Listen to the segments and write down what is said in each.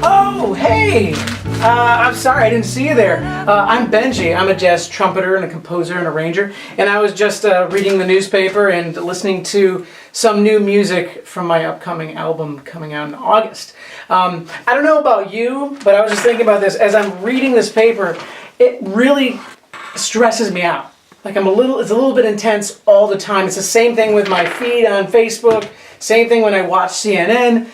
Oh, hey! I'm sorry, I didn't see you there. I'm Benji. I'm a jazz trumpeter and a composer and arranger, and I was just reading the newspaper and listening to some new music from my upcoming album coming out in August. I don't know about you, but I was just thinking about this. As I'm reading this paper, it really stresses me out. Like it's a little bit intense all the time. It's the same thing with my feed on Facebook, same thing when I watch CNN.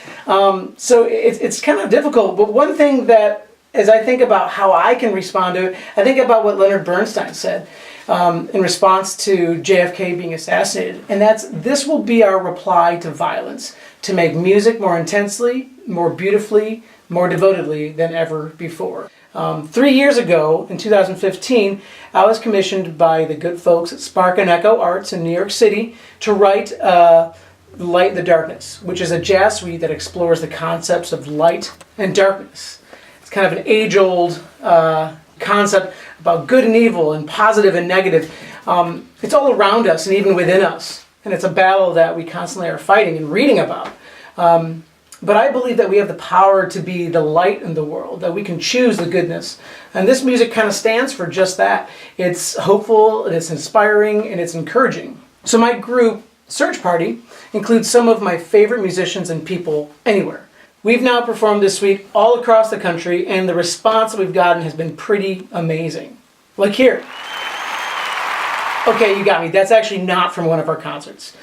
So it's kind of difficult, but one thing that, as I think about how I can respond to it, I think about what Leonard Bernstein said in response to JFK being assassinated, and that's, this will be our reply to violence, to make music more intensely, more beautifully, more devotedly than ever before. 3 years ago, in 2015, I was commissioned by the good folks at Spark and Echo Arts in New York City to write Light the Darkness, which is a jazz suite that explores the concepts of light and darkness. It's kind of an age-old concept about good and evil and positive and negative. It's all around us and even within us. And it's a battle that we constantly are fighting and reading about. But I believe that we have the power to be the light in the world, that we can choose the goodness. And this music kind of stands for just that. It's hopeful, and it's inspiring, and it's encouraging. So my group, SearchParty, includes some of my favorite musicians and people anywhere. We've now performed this week all across the country, and the response that we've gotten has been pretty amazing. Like here. Okay, you got me. That's actually not from one of our concerts.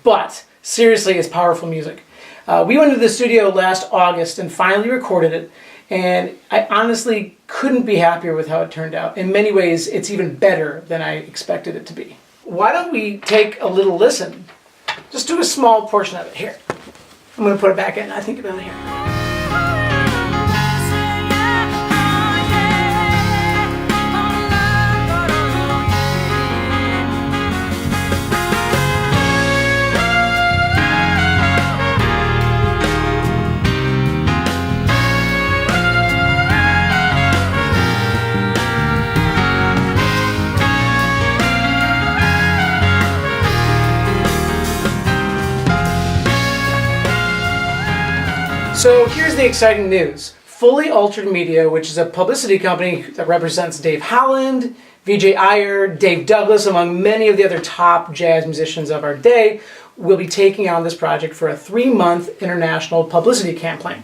But seriously, it's powerful music. We went to the studio last August and finally recorded it, and I honestly couldn't be happier with how it turned out. In many ways, it's even better than I expected it to be. Why don't we take a little listen? Just do a small portion of it. Here. I'm going to put it back in. I think about it here. So here's the exciting news. Fully Altered Media, which is a publicity company that represents Dave Holland, Vijay Iyer, Dave Douglas, among many of the other top jazz musicians of our day, will be taking on this project for a 3-month international publicity campaign.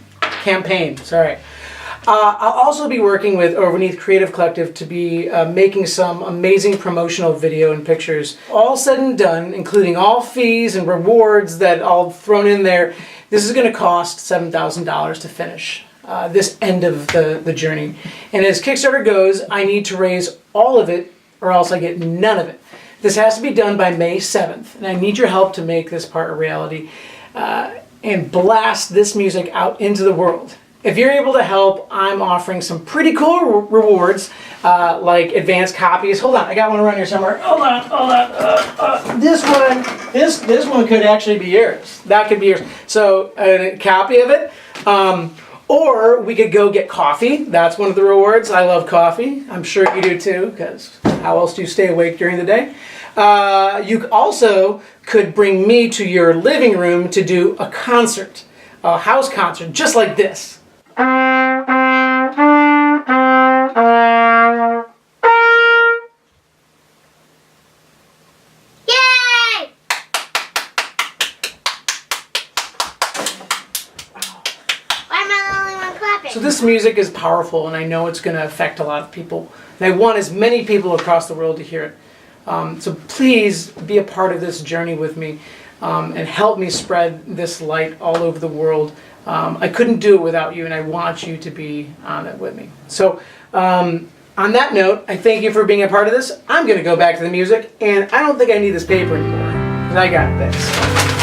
I'll also be working with Overneath Creative Collective to be making some amazing promotional video and pictures. All said and done, including all fees and rewards that all thrown in there, this is going to cost $7,000 to finish this end of the journey. And as Kickstarter goes, I need to raise all of it or else I get none of it. This has to be done by May 7th, and I need your help to make this part a reality and blast this music out into the world. If you're able to help, I'm offering some pretty cool rewards, like advanced copies. Hold on, I got one around here somewhere. Hold on. This one could actually be yours. That could be yours. So a copy of it. Or we could go get coffee. That's one of the rewards. I love coffee. I'm sure you do too, because how else do you stay awake during the day? You also could bring me to your living room to do a concert, a house concert, just like this. Yay! Why am I the only one clapping? So this music is powerful, and I know it's going to affect a lot of people. And I want as many people across the world to hear it. So please be a part of this journey with me and help me spread this light all over the world. I couldn't do it without you, and I want you to be on it with me. So on that note, I thank you for being a part of this. I'm going to go back to the music, and I don't think I need this paper anymore, because I got this.